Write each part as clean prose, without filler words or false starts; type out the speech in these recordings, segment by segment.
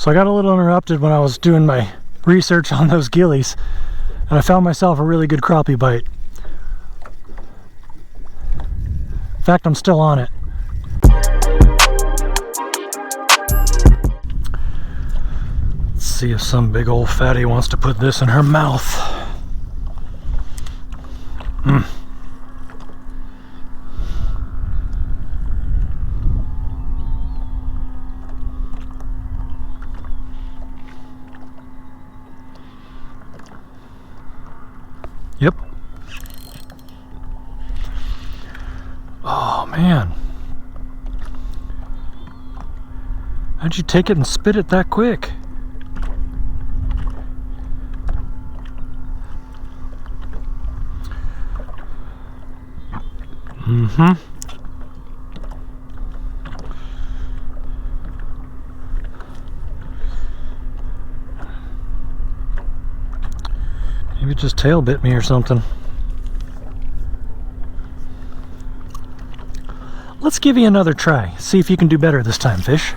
So I got a little interrupted when I was doing my research on those gillies, and I found myself a really good crappie bite. In fact, I'm still on it. Let's see if some big old fatty wants to put this in her mouth. Yep. Oh man. How'd you take it and spit it that quick? Maybe it just tail bit me or something. Let's give you another try. See if you can do better this time, fish.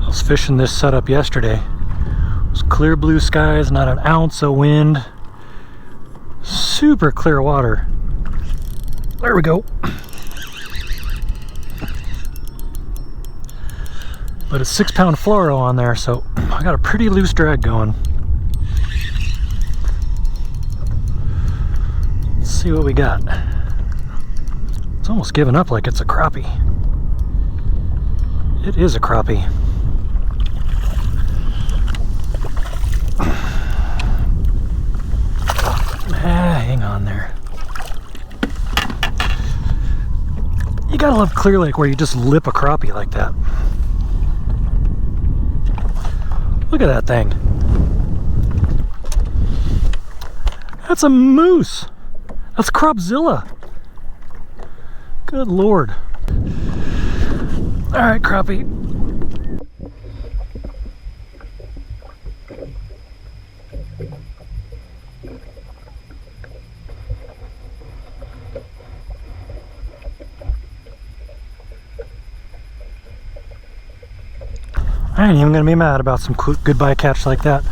I was fishing this setup yesterday. It was clear blue skies, not an ounce of wind. Super clear water. There we go. But it's 6-pound fluoro on there, so I got a pretty loose drag going. Let's see what we got. It's almost giving up like it's a crappie. It is a crappie. Hang on there. You gotta love Clear Lake where you just lip a crappie like that. Look at that thing. That's a moose. That's Cropzilla. Good Lord. All right, crappie. I ain't even gonna be mad about some goodbye catch like that.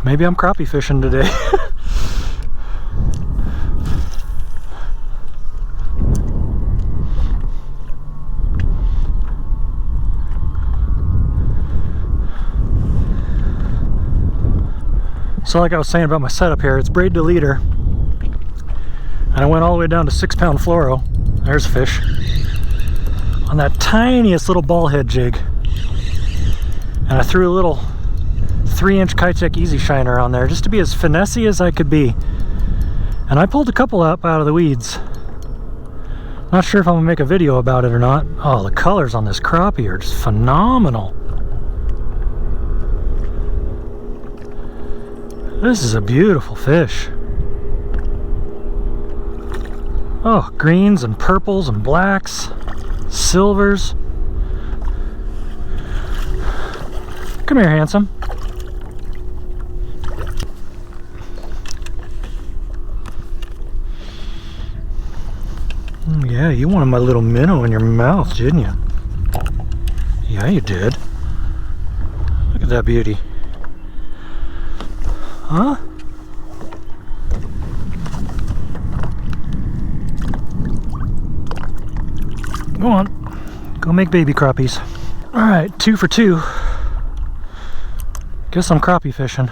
Maybe I'm crappie fishing today. So like I was saying about my setup here, it's braid to leader. And I went all the way down to 6-pound fluoro. There's a fish. On that tiniest little ball head jig. And I threw a little 3-inch Kitech Easy Shiner on there just to be as finessey as I could be. And I pulled a couple up out of the weeds. Not sure if I'm gonna make a video about it or not. Oh, the colors on this crappie are just phenomenal. This is a beautiful fish. Oh, greens and purples and blacks, silvers. Come here, handsome. Yeah, you wanted my little minnow in your mouth, didn't you? Yeah, you did. Look at that beauty. Huh? Go on, go make baby crappies. All right, 2 for 2. Guess I'm crappie fishing.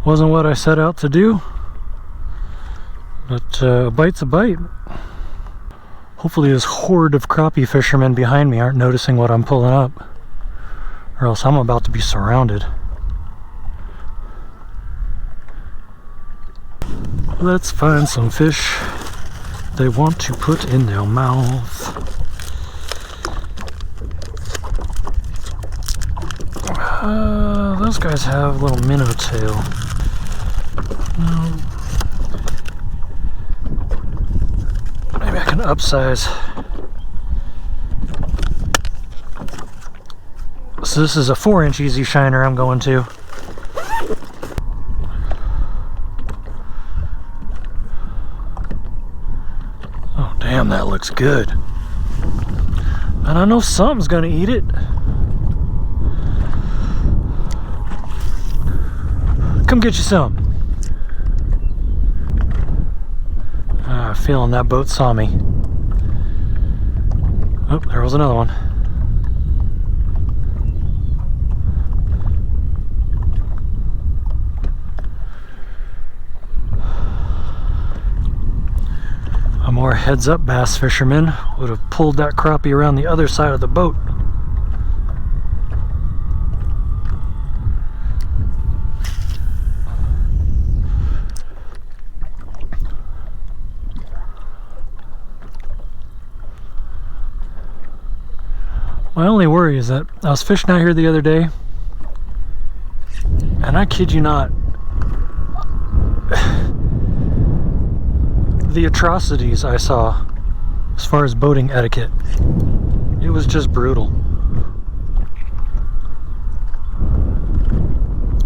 Wasn't what I set out to do, but a bite's a bite. Hopefully this horde of crappie fishermen behind me aren't noticing what I'm pulling up, or else I'm about to be surrounded. Let's find some fish they want to put in their mouth. Those guys have a little minnow tail. Maybe I can upsize. So this is a 4-inch Easy Shiner I'm going to. Damn, that looks good. And I know something's gonna eat it. Come get you some. Feeling that boat saw me. Oh, there was another one. A more heads-up bass fisherman would have pulled that crappie around the other side of the boat. My only worry is that I was fishing out here the other day, and I kid you not, the atrocities I saw as far as boating etiquette, it was just brutal.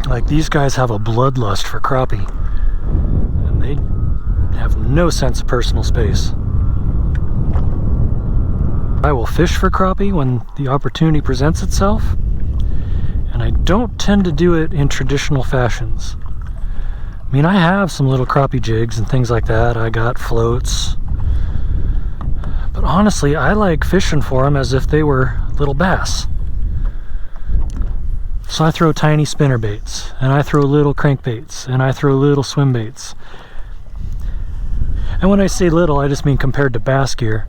Like, these guys have a bloodlust for crappie, and they have no sense of personal space. I will fish for crappie when the opportunity presents itself, and I don't tend to do it in traditional fashions. I mean, I have some little crappie jigs and things like that. I got floats. But honestly, I like fishing for them as if they were little bass. So I throw tiny spinner baits, and I throw little crankbaits, and I throw little swim baits. And when I say little, I just mean compared to bass gear.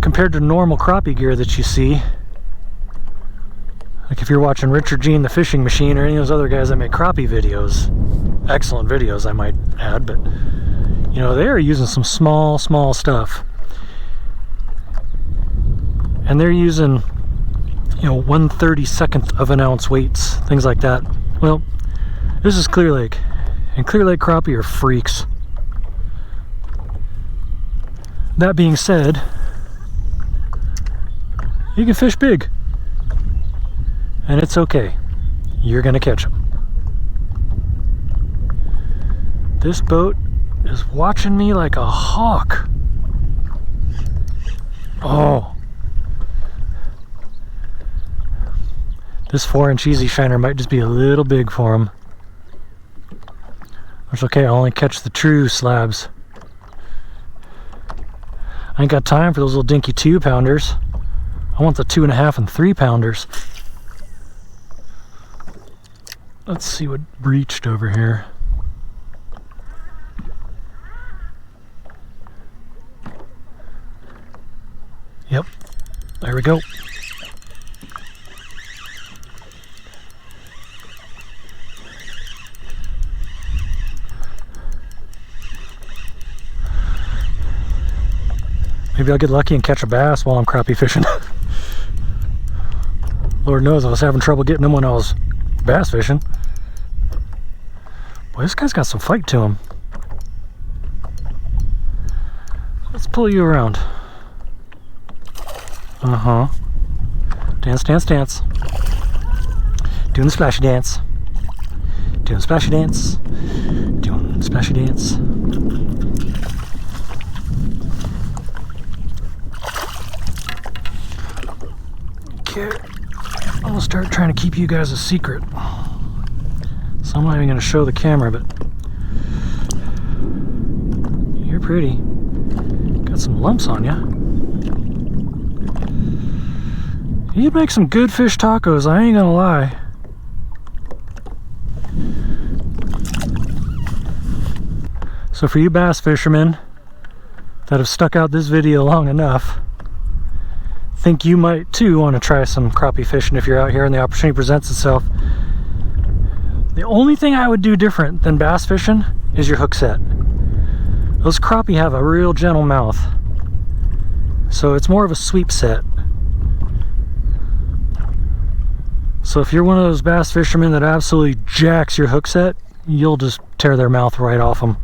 Compared to normal crappie gear that you see, like if you're watching Richard Gene the Fishing Machine or any of those other guys that make crappie videos, excellent videos I might add, but you know, they're using some small stuff, and they're using, you know, 1/32 of an ounce weights, things like that. Well, this is Clear Lake, and Clear Lake crappie are freaks. That being said, you can fish big, and it's okay. You're gonna catch them. This boat is watching me like a hawk. Oh, this 4-inch easy shiner might just be a little big for him. It's okay, I'll only catch the true slabs. I ain't got time for those little dinky 2-pounders. I want the 2.5 and 3-pounders. Let's see what breached over here. Yep, there we go. Maybe I'll get lucky and catch a bass while I'm crappie fishing. Lord knows I was having trouble getting them when I was bass fishing. Boy, this guy's got some fight to him. Let's pull you around. Uh-huh. Dance, dance, dance. Doing the splashy dance. Doing the splashy dance. Doing the splashy dance. Okay. I'm gonna start trying to keep you guys a secret. So I'm not even gonna show the camera, but you're pretty. Got some lumps on you. You'd make some good fish tacos, I ain't gonna lie. So for you bass fishermen that have stuck out this video long enough, think you might too want to try some crappie fishing if you're out here and the opportunity presents itself. The only thing I would do different than bass fishing is your hook set. Those crappie have a real gentle mouth, so it's more of a sweep set. So if you're one of those bass fishermen that absolutely jacks your hook set, you'll just tear their mouth right off them.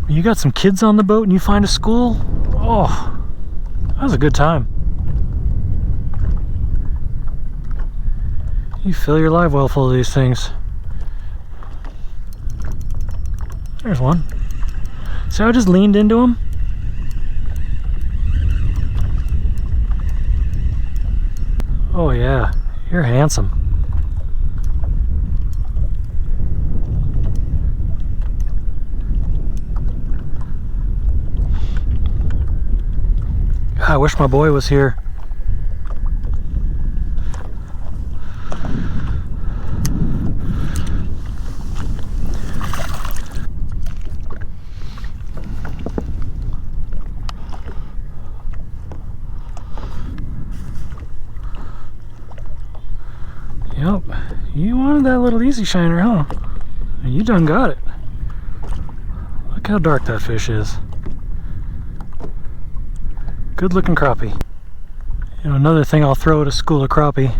You got some kids on the boat and you find a school? Oh, that was a good time. You fill your live well full of these things. There's one. See how I just leaned into him? Oh yeah, you're handsome. God, I wish my boy was here. Yep, you wanted that little easy shiner, huh? And you done got it. Look how dark that fish is. Good looking crappie. You know, another thing I'll throw at a school of crappie,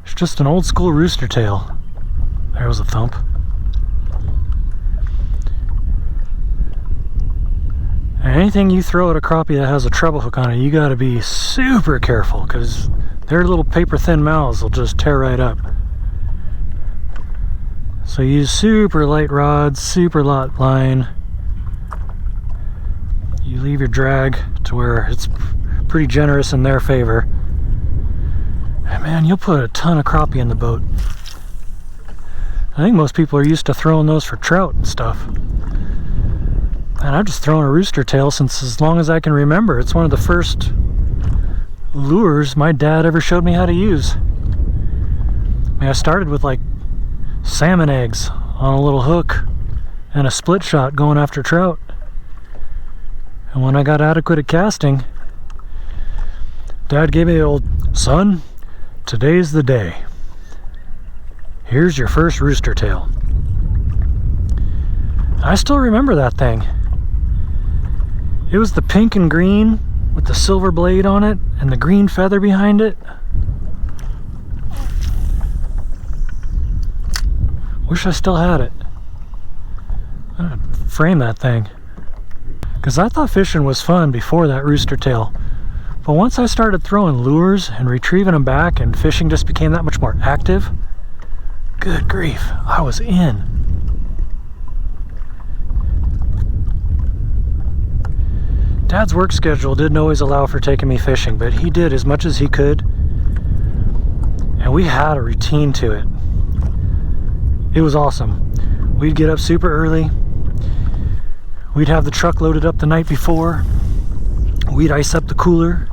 it's just an old school rooster tail. There was a thump. And anything you throw at a crappie that has a treble hook on it, you gotta be super careful, because their little paper thin mouths will just tear right up. So use super light rods, super light line. You leave your drag to where it's pretty generous in their favor. And man, you'll put a ton of crappie in the boat. I think most people are used to throwing those for trout and stuff. And I've just thrown a rooster tail since as long as I can remember. It's one of the first lures my dad ever showed me how to use. I mean, I started with like salmon eggs on a little hook and a split shot going after trout. And when I got adequate at casting, Dad gave me the old, son, today's the day. Here's your first rooster tail. I still remember that thing. It was the pink and green with the silver blade on it and the green feather behind it. Wish I still had it. I'd frame that thing. Because I thought fishing was fun before that rooster tail. But once I started throwing lures and retrieving them back and fishing just became that much more active, good grief, I was in. Dad's work schedule didn't always allow for taking me fishing, but he did as much as he could. And we had a routine to it. It was awesome. We'd get up super early. We'd have the truck loaded up the night before. We'd ice up the cooler.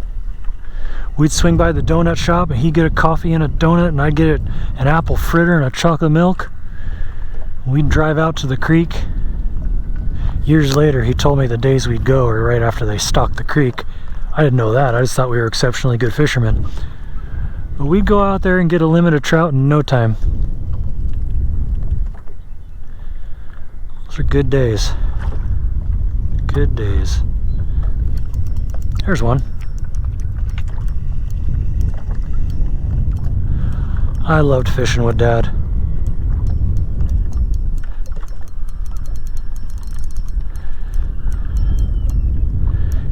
We'd swing by the donut shop and he'd get a coffee and a donut and I'd get an apple fritter and a chocolate milk. We'd drive out to the creek. Years later, he told me the days we'd go were right after they stocked the creek. I didn't know that. I just thought we were exceptionally good fishermen. But we'd go out there and get a limit of trout in no time. Those are good days. Good days. There's one. I loved fishing with Dad.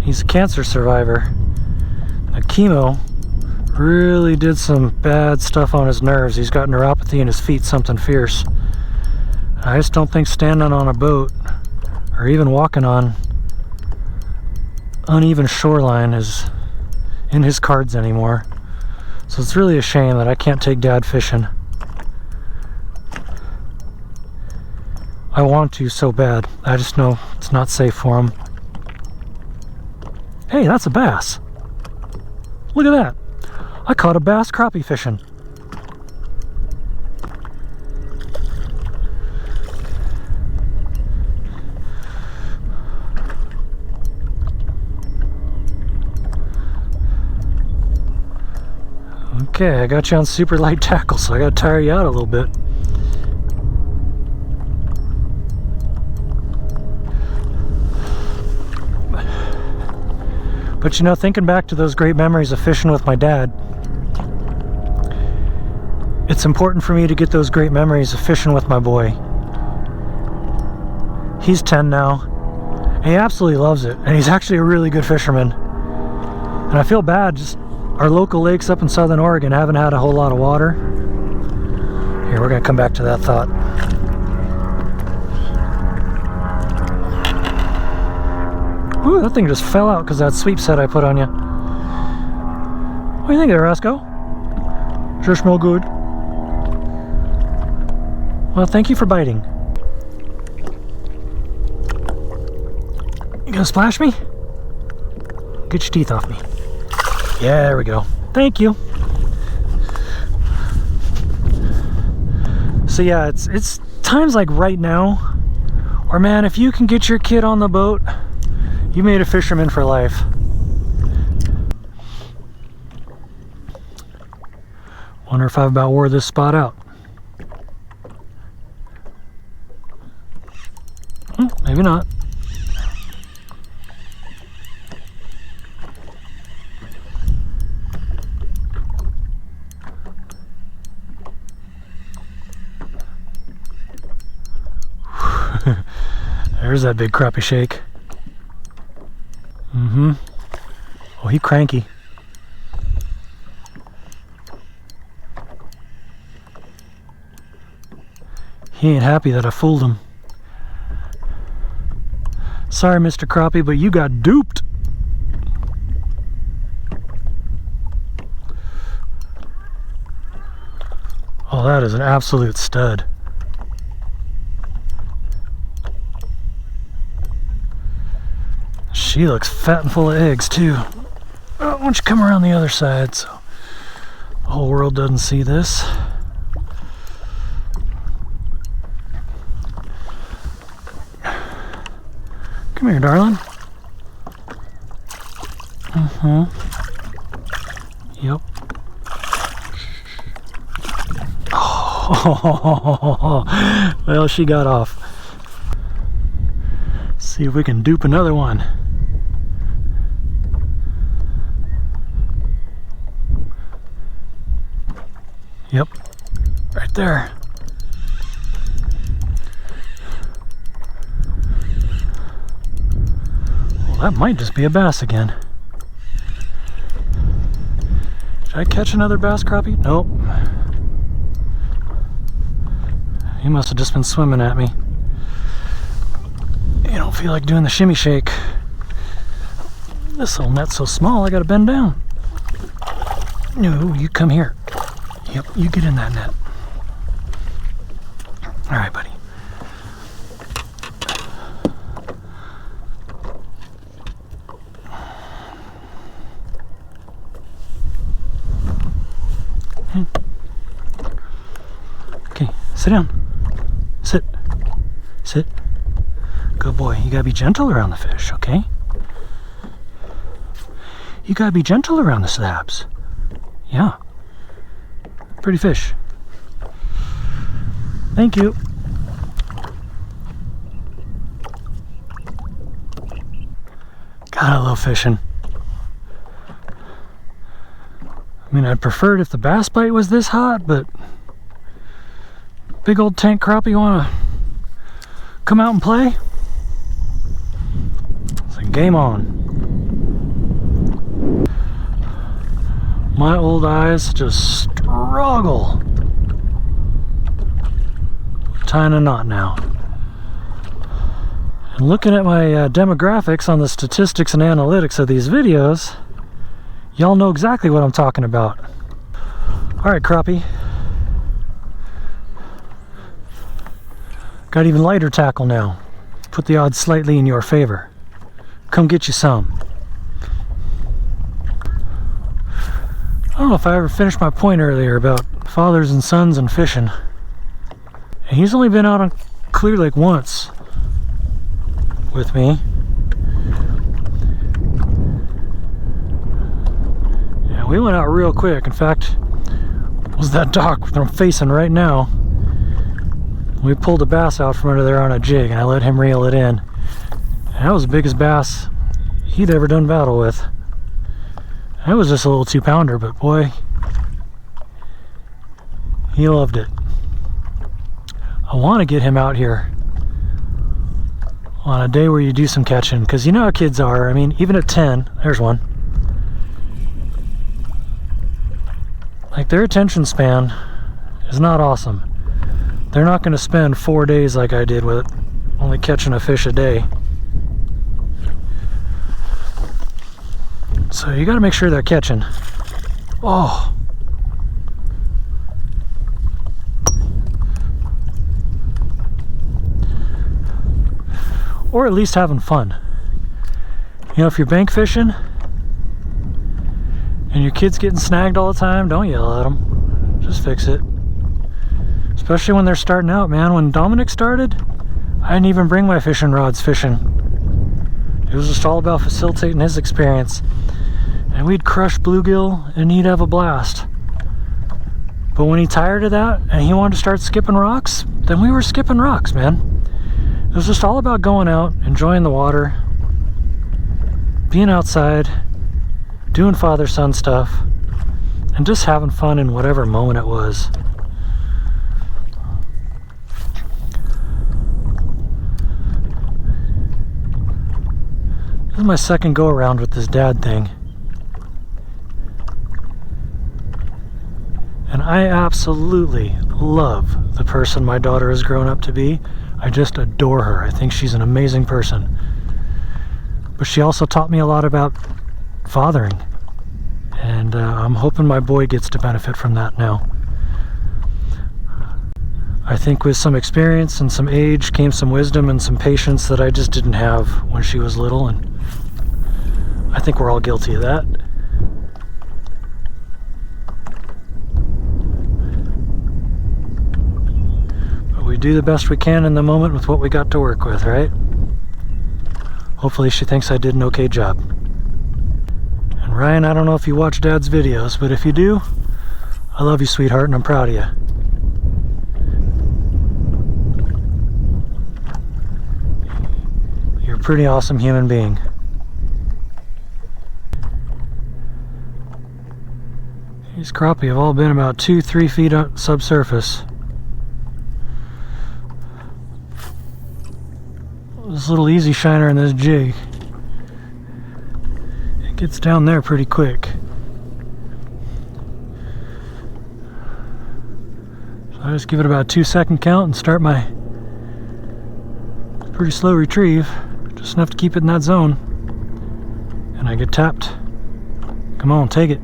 He's a cancer survivor. Now, chemo really did some bad stuff on his nerves. He's got neuropathy in his feet, something fierce. I just don't think standing on a boat or even walking on uneven shoreline is in his cards anymore. So it's really a shame that I can't take Dad fishing. I want to so bad. I just know it's not safe for him. Hey, that's a bass. Look at that. I caught a bass crappie fishing. Okay, I got you on super light tackle, so I gotta tire you out a little bit. But you know, thinking back to those great memories of fishing with my dad, it's important for me to get those great memories of fishing with my boy. He's 10 now, and he absolutely loves it, and he's actually a really good fisherman. And I feel bad, just our local lakes up in southern Oregon haven't had a whole lot of water. Here, we're gonna come back to that thought. Ooh, that thing just fell out because that sweep set I put on you. What do you think there, Roscoe? Sure smell good. Well, thank you for biting. You gonna splash me? Get your teeth off me. Yeah, there we go. Thank you. So yeah, it's times like right now where, man, if you can get your kid on the boat, you made a fisherman for life. Wonder if I've about wore this spot out. Maybe not. There's that big crappie shake. Oh, he cranky. He ain't happy that I fooled him. Sorry, Mr. Crappie, but you got duped. Oh, that is an absolute stud. She looks fat and full of eggs too. Oh, why don't you come around the other side so the whole world doesn't see this. Come here, darling. Yep. Oh, well, she got off. See if we can dupe another one. Yep, right there. Well, that might just be a bass again. Did I catch another bass crappie? Nope. He must have just been swimming at me. You don't feel like doing the shimmy shake. This little net's so small I gotta bend down. No, you come here. Yep, you get in that net. All right, buddy. Okay, sit down. Sit. Sit. Good boy. You gotta be gentle around the fish, okay? You gotta be gentle around the slabs. Yeah. Pretty fish. Thank you. God, I love fishing. I mean, I'd prefer it if the bass bite was this hot, but big old tank crappie wanna come out and play? It's like game on. My old eyes just struggle tying a knot now. And looking at my demographics on the statistics and analytics of these videos, y'all know exactly what I'm talking about. Alright, crappie. Got even lighter tackle now. Put the odds slightly in your favor. Come get you some. I don't know if I ever finished my point earlier about fathers and sons and fishing. And he's only been out on Clear Lake once with me. Yeah, we went out real quick. In fact, it was that dock that I'm facing right now. We pulled a bass out from under there on a jig and I let him reel it in. And that was the biggest bass he'd ever done battle with. That was just a little 2-pounder, but boy, he loved it. I want to get him out here on a day where you do some catching, because you know how kids are. I mean, even at 10, there's one. Like, their attention span is not awesome. they're not going to spend 4 days like I did with it, only catching a fish a day. So you got to make sure they're catching. Oh. Or at least having fun. You know, if you're bank fishing and your kid's getting snagged all the time, don't yell at them. Just fix it. Especially when they're starting out, man. When Dominic started, I didn't even bring my fishing rods fishing. It was just all about facilitating his experience. And we'd crush bluegill and he'd have a blast. But when he tired of that and he wanted to start skipping rocks, then we were skipping rocks, man. It was just all about going out, enjoying the water, being outside, doing father-son stuff, and just having fun in whatever moment it was. This is my second go-around with this dad thing. And I absolutely love the person my daughter has grown up to be. I just adore her. I think she's an amazing person. But she also taught me a lot about fathering. And I'm hoping my boy gets to benefit from that now. I think with some experience and some age came some wisdom and some patience that I just didn't have when she was little. And I think we're all guilty of that. We do the best we can in the moment with what we got to work with, right? Hopefully she thinks I did an okay job. And Ryan, I don't know if you watch Dad's videos, but if you do, I love you, sweetheart, and I'm proud of you. You're a pretty awesome human being. These crappie have all been about 2-3 feet up subsurface. This little easy shiner in this jig, it gets down there pretty quick. So I just give it about a 2-second count and start my pretty slow retrieve, just enough to keep it in that zone. And I get tapped. Come on, take it.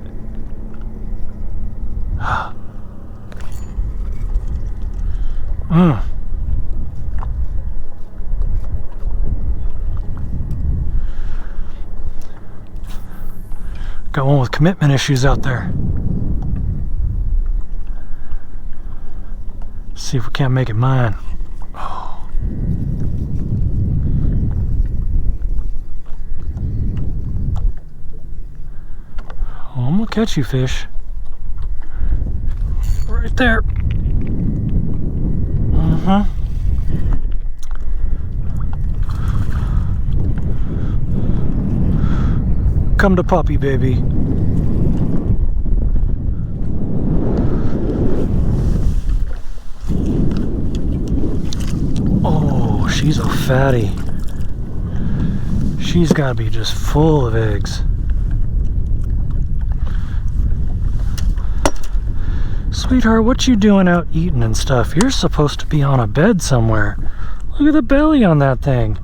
Got one with commitment issues out there. See if we can't make it mine. Oh. Oh, I'm gonna catch you, fish. Right there. Come to puppy, baby. Oh, she's a fatty. She's gotta be just full of eggs. Sweetheart, what you doing out eating and stuff? You're supposed to be on a bed somewhere. Look at the belly on that thing.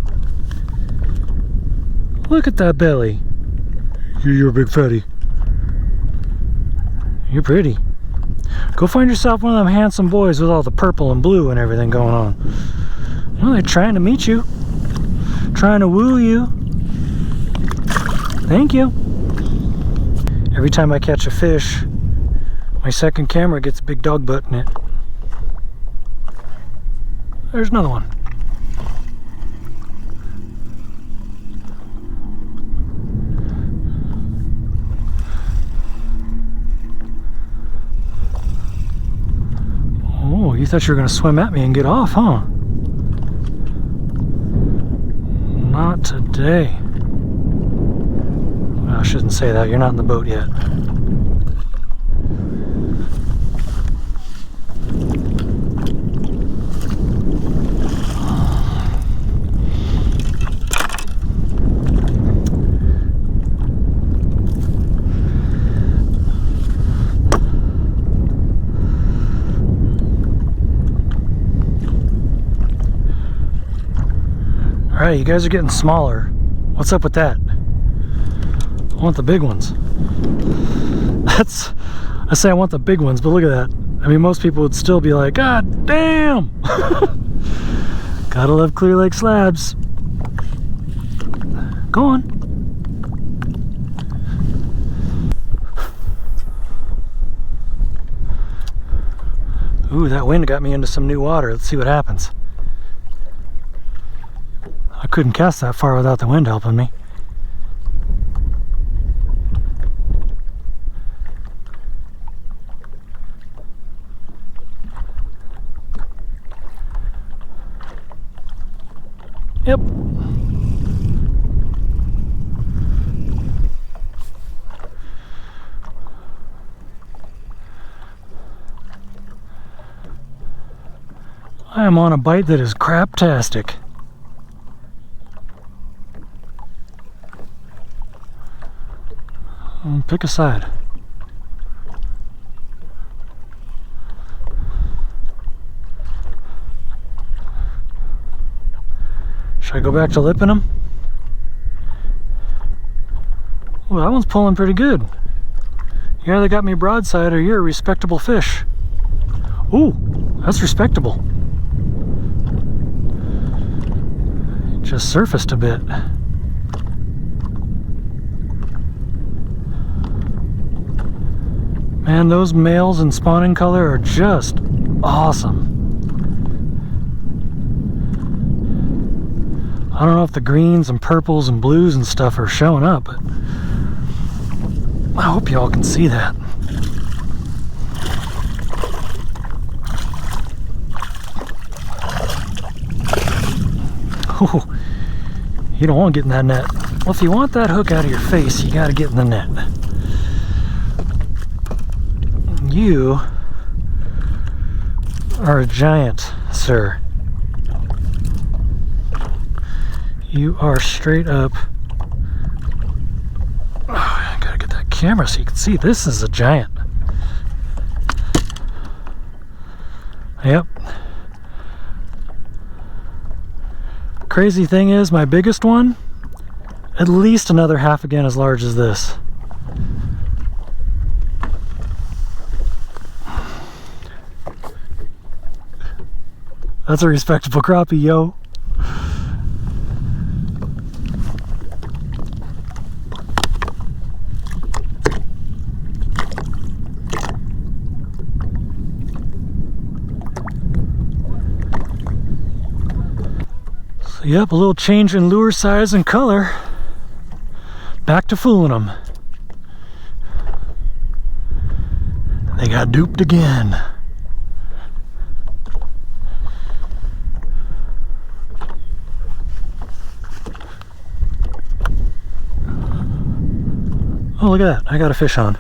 Look at that belly. You're a big fatty. You're pretty. Go find yourself one of them handsome boys with all the purple and blue and everything going on. You know, they're trying to meet you. Trying to woo you. Thank you. Every time I catch a fish, my second camera gets a big dog butt in it. There's another one. Oh, you thought you were going to swim at me and get off, huh? Not today. Well, I shouldn't say that. You're not in the boat yet. Alright, you guys are getting smaller. What's up with that? I want the big ones. I say I want the big ones, but look at that. I mean, most people would still be like, God damn! Gotta love Clear Lake slabs. Go on. Ooh, that wind got me into some new water. Let's see what happens. I couldn't cast that far without the wind helping me. Yep. I am on a bite that is craptastic. Pick a side. Should I go back to lipping them? Oh, that one's pulling pretty good. You either got me broadside or you're a respectable fish. Ooh, that's respectable. It just surfaced a bit. Man, those males in spawning color are just awesome. I don't know if the greens and purples and blues and stuff are showing up, but I hope y'all can see that. Oh, you don't want to get in that net. Well, if you want that hook out of your face, you got to get in the net. You are a giant, sir. You are straight up. Oh, I gotta get that camera so you can see. This is a giant. Yep. Crazy thing is, my biggest one, at least another half again as large as this. That's a respectable crappie, yo. So, yep, a little change in lure size and color. Back to fooling them. They got duped again. Oh, look at that. I got a fish on.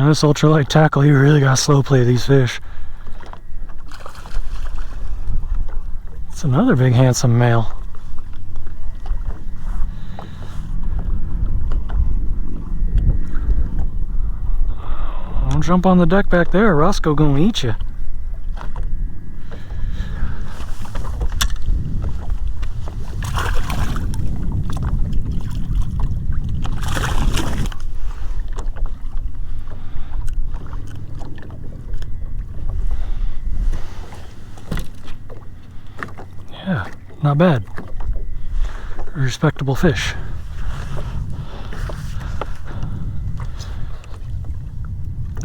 This ultralight tackle, you really gotta slow play these fish. It's another big handsome male. Don't jump on the deck back there, Roscoe gonna eat you. Yeah, not bad. Respectable fish.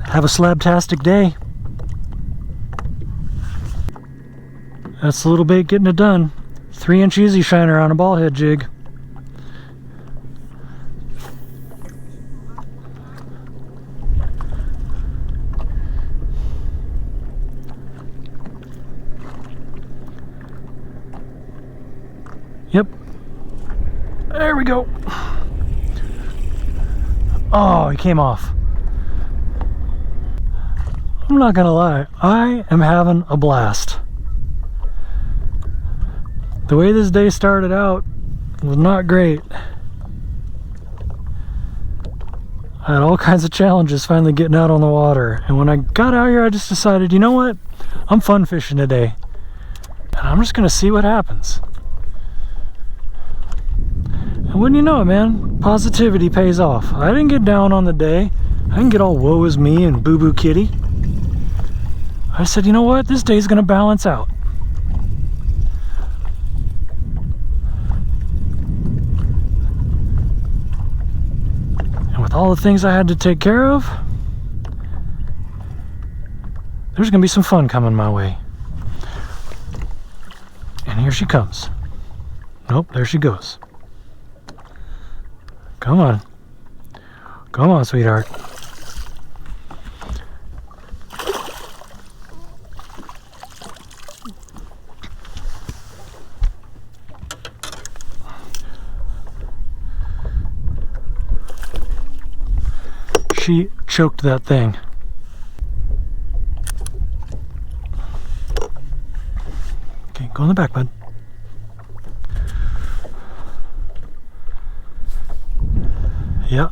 Have a slabtastic day. That's the little bait getting it done. 3-inch easy shiner on a ball head jig. Yep. There we go. Oh, he came off. I'm not gonna lie, I am having a blast. The way this day started out was not great. I had all kinds of challenges finally getting out on the water. And when I got out here, I just decided, you know what? I'm fun fishing today. And I'm just gonna see what happens. And wouldn't you know it, man, positivity pays off. I didn't get down on the day. I didn't get all woe is me and boo-boo kitty. I said, you know what? This day's gonna balance out. And with all the things I had to take care of, there's gonna be some fun coming my way. And here she comes. Nope, there she goes. Come on. Come on, sweetheart. She choked that thing. Okay, go in the back, bud. Yep.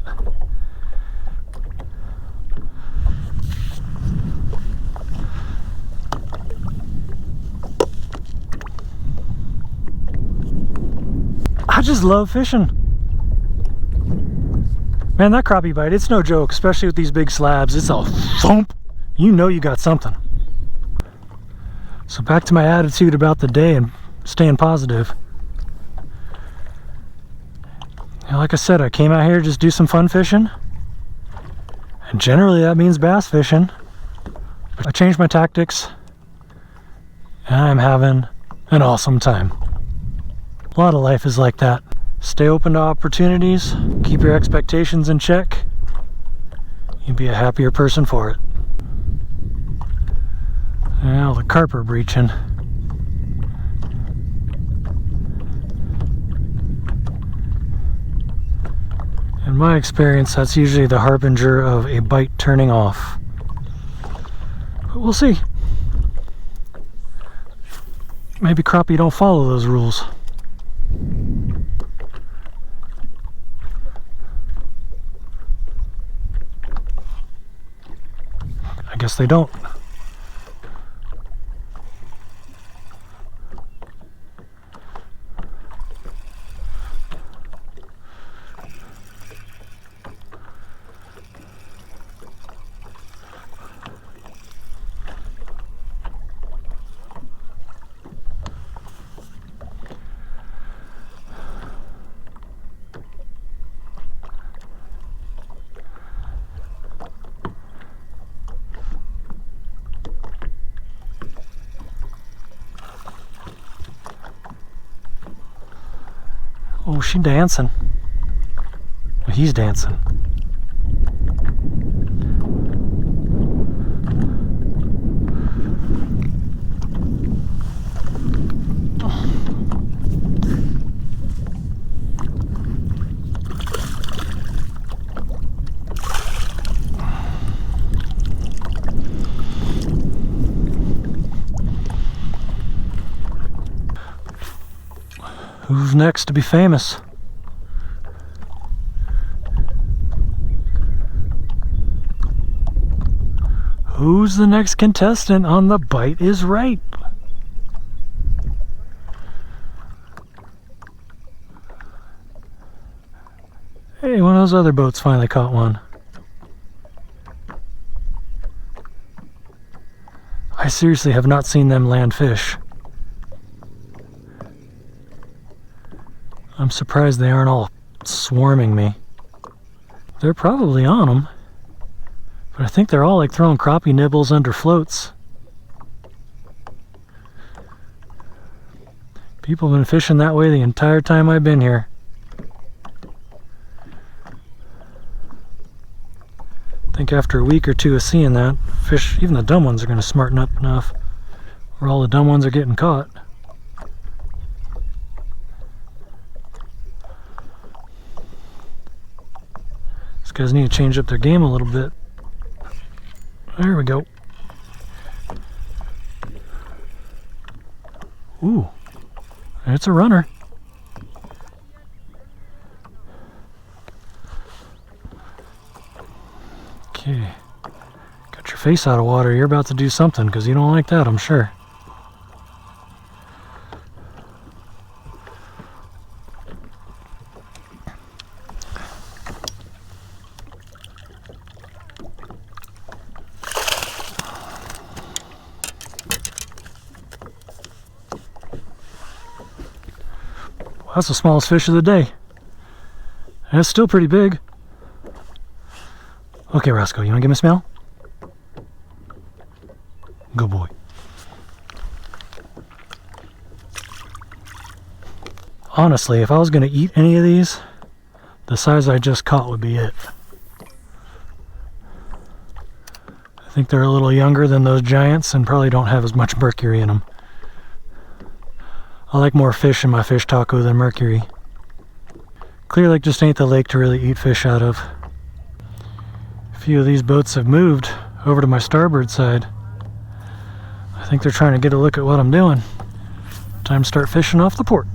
I just love fishing. Man, that crappie bite, it's no joke, especially with these big slabs. It's all thump. You know you got something. So back to my attitude about the day and staying positive. And like I said, I came out here to just do some fun fishing. And generally that means bass fishing. But I changed my tactics. And I'm having an awesome time. A lot of life is like that. Stay open to opportunities, keep your expectations in check. You'll be a happier person for it. Now the carp are breaching. In my experience, that's usually the harbinger of a bite turning off. But we'll see. Maybe crappie don't follow those rules. I guess they don't. Oh, she's dancing. He's dancing. Who's next to be famous? Who's the next contestant on The Bite is Right? Hey, one of those other boats finally caught one. I seriously have not seen them land fish. I'm surprised they aren't all swarming me. They're probably on them, but I think they're all like throwing crappie nibbles under floats. People have been fishing that way the entire time I've been here. I think after a week or two of seeing that, fish, even the dumb ones, are going to smarten up enough where all the dumb ones are getting caught. guys need to change up their game a little bit. There we go. Ooh, it's a runner. Okay, got your face out of water. You're about to do something because you don't like that, I'm sure. That's the smallest fish of the day. And it's still pretty big. Okay, Roscoe, you want to give me a smell? Good boy. Honestly, if I was going to eat any of these, the size I just caught would be it. I think they're a little younger than those giants and probably don't have as much mercury in them. I like more fish in my fish taco than mercury. Clear Lake just ain't the lake to really eat fish out of. A few of these boats have moved over to my starboard side. I think they're trying to get a look at what I'm doing. Time to start fishing off the port.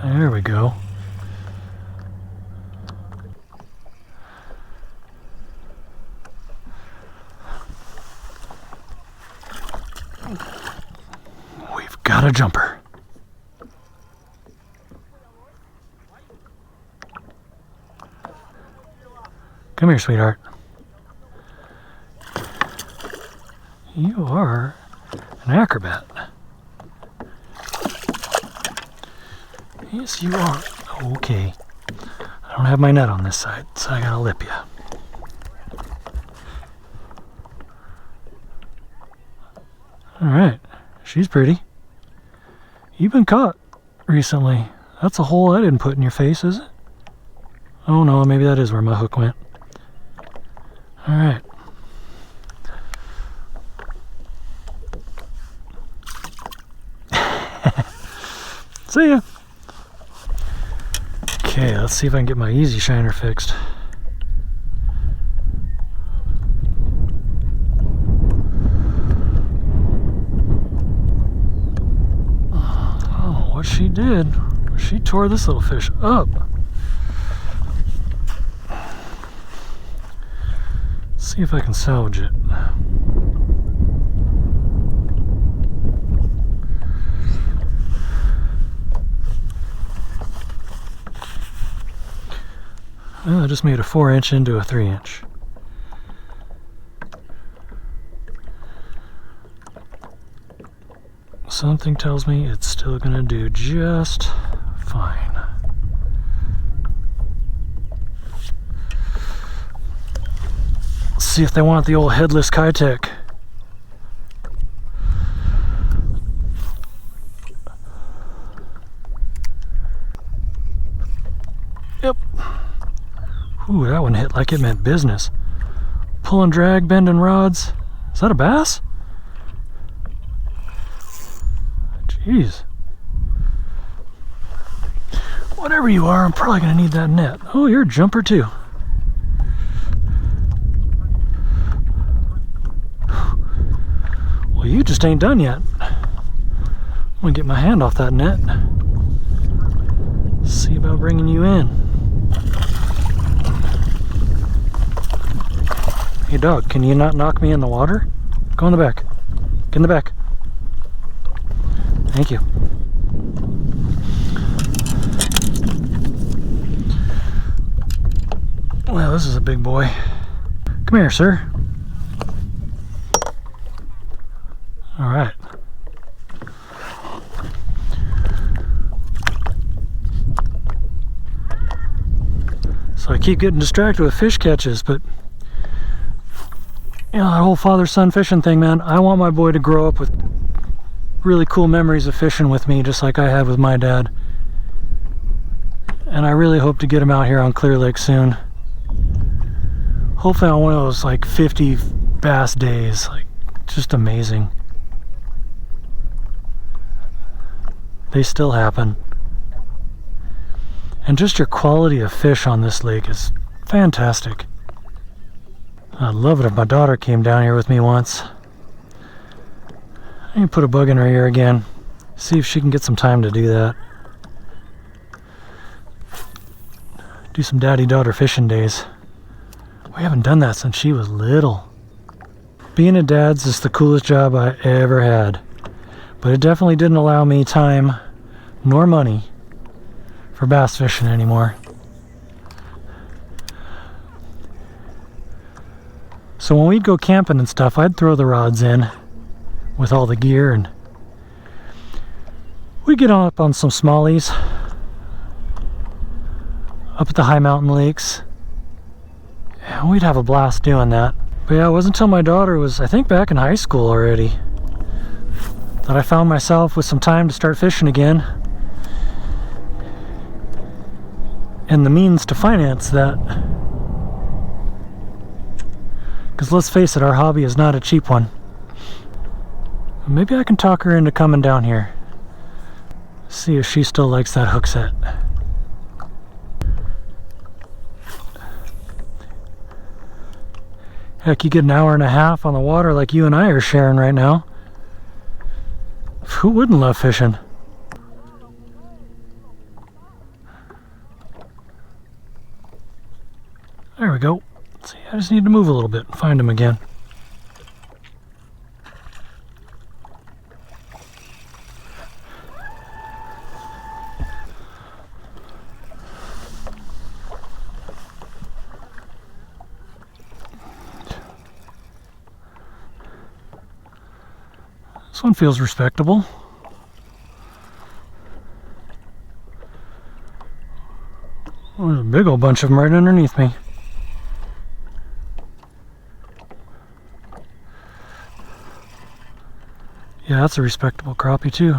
There we go. We've got a jumper. Come here, sweetheart. You are an acrobat. Yes, you are. Okay. I don't have my net on this side, so I gotta lip you. Alright. She's pretty. You've been caught recently. That's a hole I didn't put in your face, is it? Oh no, maybe that is where my hook went. Alright. See ya! Okay, let's see if I can get my easy shiner fixed. Oh, what she did, she tore this little fish up. Let's see if I can salvage it. Well, I just made a 4-inch into a 3-inch. Something tells me it's still gonna do just fine. Let's see if they want the old headless Kitech. Yep. Ooh, that one hit like it meant business. Pull and drag, bending rods. Is that a bass? Jeez. Whatever you are, I'm probably gonna need that net. Oh, you're a jumper too. Well, you just ain't done yet. I'm gonna get my hand off that net. See about bringing you in. Hey dog, can you not knock me in the water? Go in the back. Get in the back. Thank you. Well, this is a big boy. Come here, sir. All right. So I keep getting distracted with fish catches, but you know, that whole father-son fishing thing, man, I want my boy to grow up with really cool memories of fishing with me, just like I had with my dad. And I really hope to get him out here on Clear Lake soon. Hopefully on one of those like 50 bass days, like just amazing. They still happen. And just your quality of fish on this lake is fantastic. I'd love it if my daughter came down here with me once. I can put a bug in her ear again. See if she can get some time to do that. Do some daddy-daughter fishing days. We haven't done that since she was little. Being a dad's is the coolest job I ever had. But it definitely didn't allow me time nor money for bass fishing anymore. So when we'd go camping and stuff, I'd throw the rods in with all the gear, and we'd get on up on some smallies up at the high mountain lakes. And we'd have a blast doing that. But yeah, it wasn't until my daughter was, I think, back in high school already, that I found myself with some time to start fishing again and the means to finance that. Because let's face it, our hobby is not a cheap one. Maybe I can talk her into coming down here. See if she still likes that hook set. Heck, you get an hour and a half on the water like you and I are sharing right now. Who wouldn't love fishing? There we go. See, I just need to move a little bit and find him again. This one feels respectable. Oh, there's a big old bunch of them right underneath me. Yeah, that's a respectable crappie too.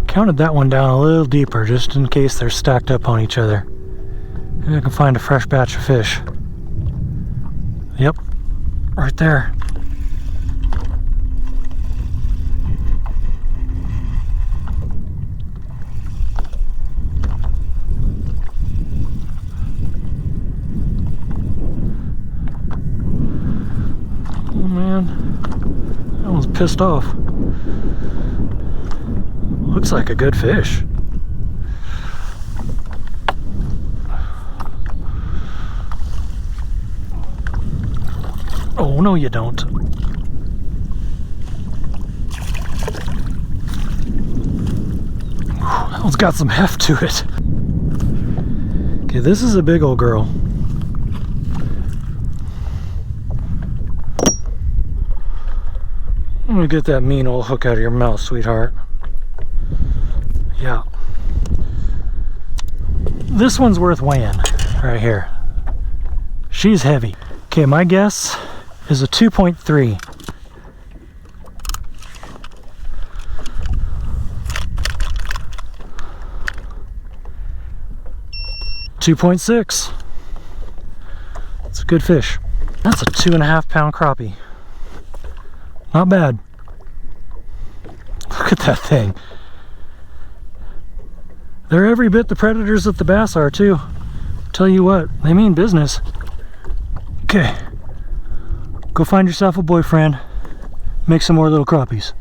Counted that one down a little deeper just in case they're stacked up on each other. Maybe I can find a fresh batch of fish. Yep, right there. Oh man, that one's pissed off. Looks like a good fish. Oh, no you don't. That one's got some heft to it. Okay, this is a big old girl. I'm gonna get that mean old hook out of your mouth, sweetheart. Yeah. This one's worth weighing right here. She's heavy. Okay, my guess is a 2.3. $2.6. It's a good fish. That's a 2.5 pound crappie. Not bad. Look at that thing. They're every bit the predators that the bass are too. Tell you what, they mean business. Okay, go find yourself a boyfriend. Make some more little crappies.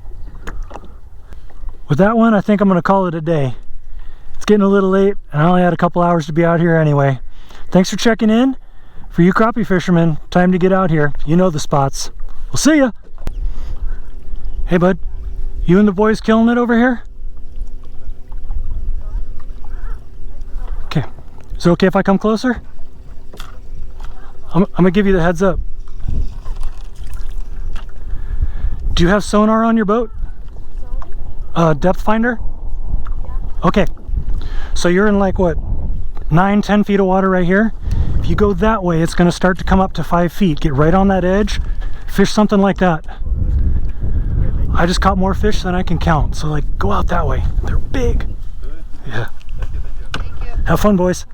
With that one, I think I'm gonna call it a day. It's getting a little late and I only had a couple hours to be out here anyway. Thanks for checking in. For you crappie fishermen, time to get out here. You know the spots. We'll see ya. Hey bud, you and the boys killing it over here? Okay, is it okay if I come closer? I'm gonna give you the heads up. Do you have sonar on your boat? Depth finder? Yeah. Okay. So you're in like what, 9-10 feet of water right here? If you go that way, it's going to start to come up to 5 feet. Get right on that edge, fish something like that. I just caught more fish than I can count, so like go out that way. They're big. Yeah. Thank you. Have fun, boys.